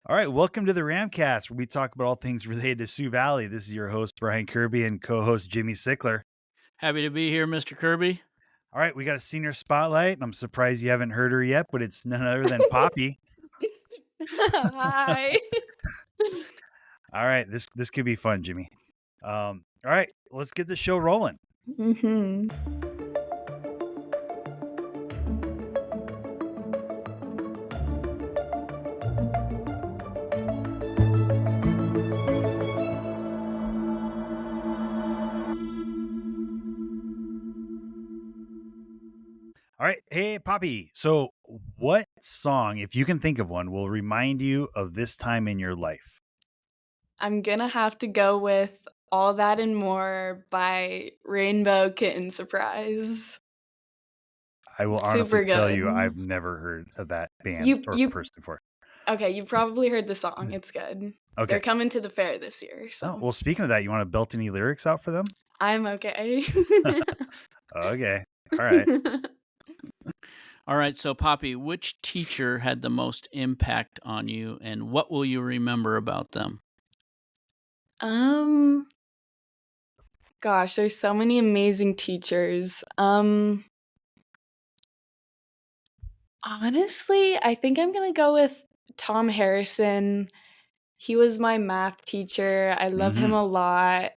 All right, welcome to the RAMcast, where we talk about all things related to Sioux Valley. This is your host, Brian Kirby, and co-host Jimmy Sickler. Happy to be here, Mr. Kirby. All right, we got a senior spotlight, and I'm surprised you haven't heard her yet, but it's none other than Poppy. Hi. All right, this could be fun, Jimmy. All right, let's get the show rolling. Mm-hmm. All right, hey Poppy. So, what song, if you can think of one, will remind you of this time in your life? I'm gonna have to go with All That and More by Rainbow Kitten Surprise. I will Super honestly tell you, good. I've never heard of that band You or you person before. okay, you've probably heard the song. It's good. Okay. They're coming to the fair this year, so Oh, well, speaking of that, you want to belt any lyrics out for them? I'm okay. Okay. All right. All right, so Poppy, which teacher had the most impact on you, and what will you remember about them? Gosh, there's so many amazing teachers. Honestly, I think I'm gonna go with Tom Harrison. He was my math teacher. I love him a lot.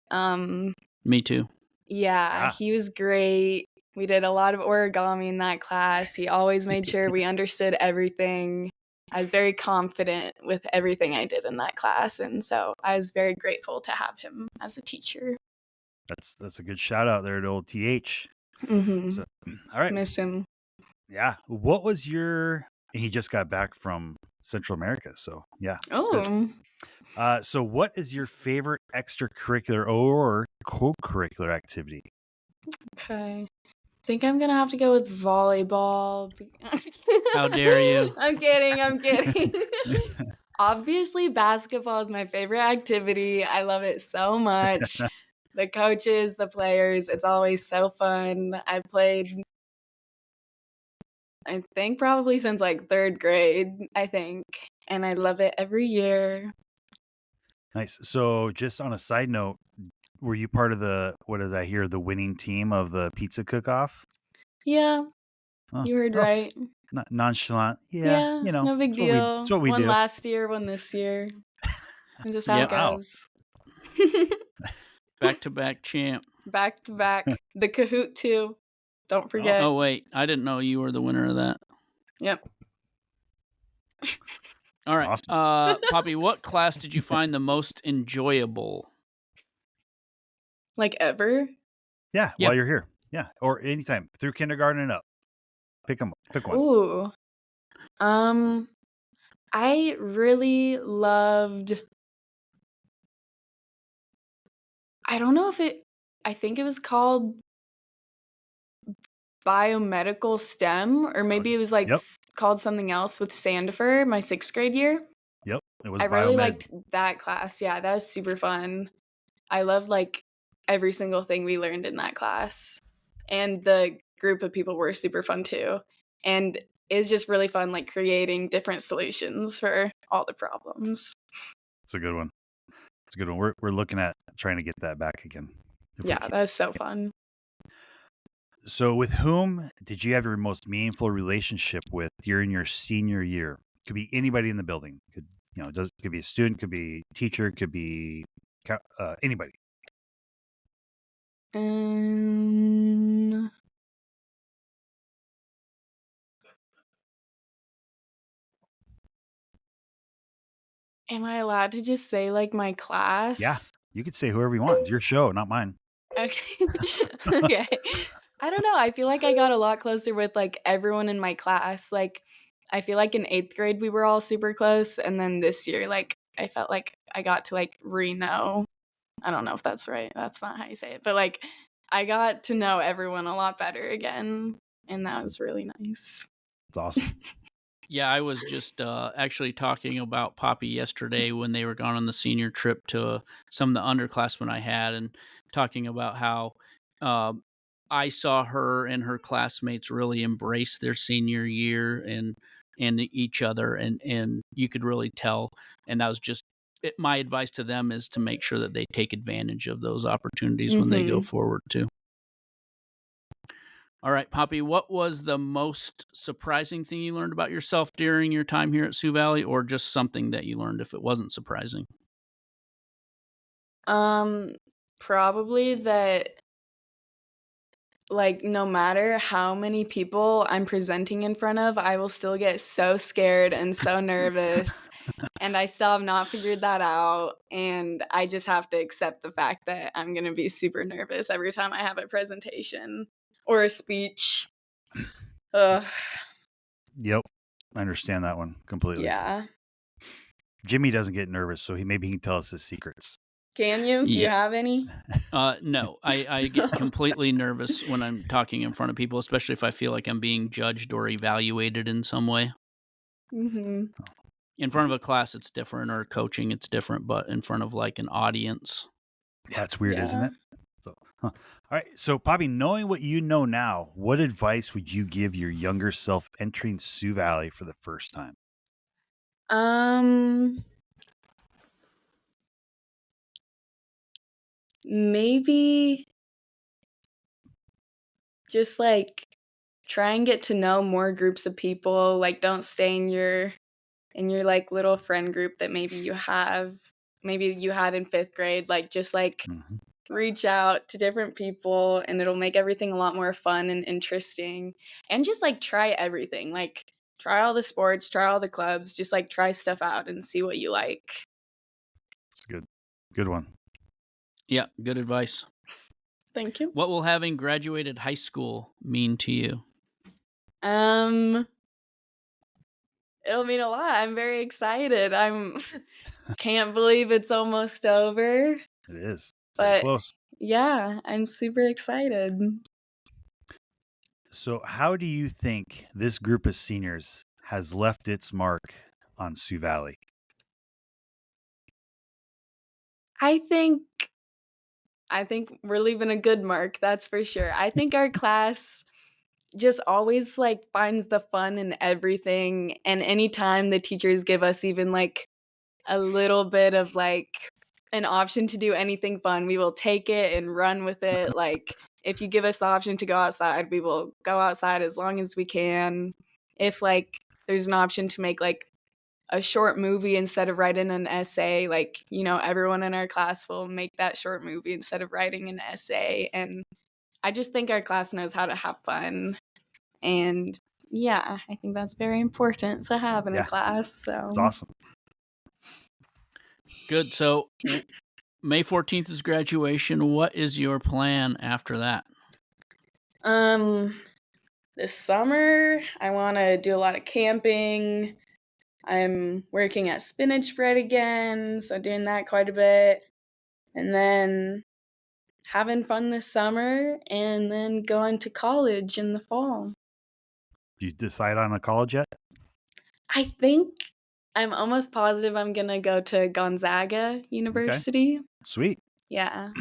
Me too. Yeah, he was great. We did a lot of origami in that class. He always made sure we understood everything. I was very confident with everything I did in that class, and so I was very grateful to have him as a teacher. That's a good shout out there to old TH. Mm-hmm. So, all right. Miss him. Yeah. What was your? He just got back from Central America, so yeah. it's good. Oh, So what is your favorite extracurricular or co-curricular activity? okay. I think I'm gonna have to go with volleyball. How dare you? I'm kidding. Obviously, basketball is my favorite activity. I love it so much. The coaches, the players, it's always so fun. I played, I think, probably since like 3rd grade, I think. And I love it every year. Nice. So just on a side note, were you part of what did I hear, the winning team of the pizza cook-off? Yeah, Oh, you heard well, right. nonchalant. Yeah, You know, no big it's what deal. it's what we One do. last year, one this year. And just how Yep. it Wow. goes. Back-to-back champ. Back to back. The Kahoot too. Don't forget. Oh, wait. I didn't know you were the winner of that. Yep. All right. Awesome. Poppy, what class did you find the most enjoyable? Like ever? Yeah, Yeah. while you're here. Yeah, or anytime through kindergarten and up. Pick one. Ooh. I really loved, I don't know if I think it was called biomedical STEM, or maybe it was like Yep. called something else with Sandifer, my 6th grade year. Yep. It was I really biomed. liked that class. Yeah, that was super fun. I loved like every single thing we learned in that class. And the group of people were super fun too. And it's just really fun like creating different solutions for all the problems. It's a good one. It's a good one. We're looking at trying to get that back again. Yeah, that was so fun. So with whom did you have your most meaningful relationship with during your senior year? Could be anybody in the building. Could be a student, could be a teacher, could be anybody. Am I allowed to just say like my class? Yeah, you could say whoever you want. It's your show, not mine. Okay. Okay. I don't know. I feel like I got a lot closer with like everyone in my class. Like I feel like in 8th grade we were all super close, and then this year like I felt like I got to like re-know. I don't know if that's right. That's not how you say it. But like I got to know everyone a lot better again, and that was really nice. It's awesome. Yeah, I was just actually talking about Poppy yesterday when they were gone on the senior trip to some of the underclassmen I had, and talking about how I saw her and her classmates really embrace their senior year, and and each other, and you could really tell. And that was just my advice to them, is to make sure that they take advantage of those opportunities when they go forward too. All right, Poppy, what was the most surprising thing you learned about yourself during your time here at Sioux Valley, or just something that you learned if it wasn't surprising? Probably that, like, no matter how many people I'm presenting in front of, I will still get so scared and so nervous, and I still have not figured that out, and I just have to accept the fact that I'm gonna be super nervous every time I have a presentation or a speech. Ugh, Yep. I understand that one completely. yeah. Jimmy doesn't get nervous, so maybe he can tell us his secrets. Can you? Do you Yeah. have any? No, I get completely nervous when I'm talking in front of people, especially if I feel like I'm being judged or evaluated in some way. Mhm. In front of a class, it's different, or coaching, it's different, but in front of like an audience. Yeah, it's weird, isn't Yeah. it? So, all right. So, Poppy, knowing what you know now, what advice would you give your younger self entering Sioux Valley for the first time? Maybe just, like, try and get to know more groups of people, like, don't stay in your, like, little friend group that maybe you had in 5th grade, like, just, like, Mhm. reach out to different people, and it'll make everything a lot more fun and interesting, and just, like, try everything, like, try all the sports, try all the clubs, just, like, try stuff out and see what you like. It's good. Good one. Yeah, good advice. Thank you. What will having graduated high school mean to you? It'll mean a lot. I'm very excited. Can't believe it's almost over, It is. Very but close. yeah, I'm super excited. So, how do you think this group of seniors has left its mark on Sioux Valley? I think I think we're leaving a good mark, that's for sure. I think our class just always, like, finds the fun in everything, and anytime the teachers give us even, like, a little bit of, like, an option to do anything fun, we will take it and run with it. Like, if you give us the option to go outside, we will go outside as long as we can. If, like, there's an option to make, like, a short movie instead of writing an essay, like, everyone in our class will make that short movie instead of writing an essay, and I just think our class knows how to have fun, and yeah, I think that's very important to have in a Yeah. class, so. It's awesome. Good. So May 14th is graduation. What is your plan after that? This summer, I wanna do a lot of camping. I'm working at Spinach Spread again, so doing that quite a bit, and then having fun this summer, and then going to college in the fall. You decide on a college yet? I think I'm almost positive I'm gonna go to Gonzaga University. Sweet. Yeah.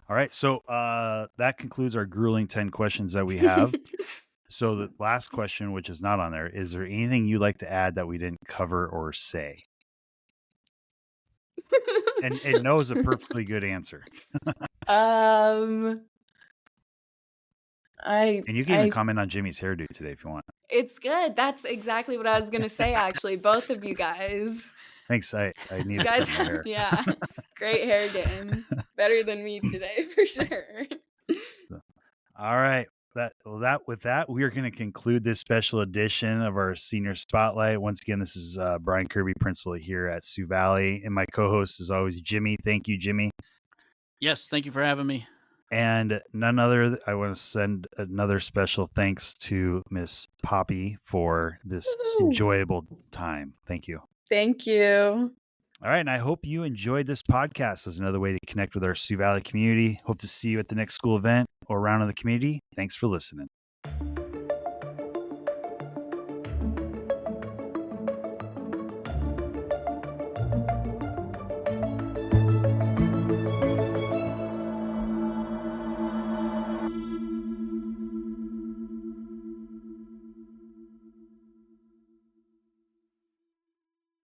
All right. So, that concludes our grueling 10 questions that we have. So, the last question, which is not on there, is there anything you'd like to add that we didn't cover or say? And no is a perfectly good answer. I And you can even I comment on Jimmy's hairdo today if you want. It's good. That's exactly what I was gonna say, actually, both of you guys. Thanks. I You need to guys cut my hair. have, yeah, great hair game. Better than me today, for sure. All right. With that, we are going to conclude this special edition of our senior spotlight. Once again, this is Brian Kirby, principal here at Sioux Valley, and my co-host is always Jimmy. Thank you, Jimmy. Yes, thank you for having me. And none other. I want to send another special thanks to Miss Poppy for this Woo. enjoyable time. Thank you. Thank you. All right, and I hope you enjoyed this podcast as another way to connect with our Sioux Valley community. Hope to see you at the next school event or around in the community. Thanks for listening.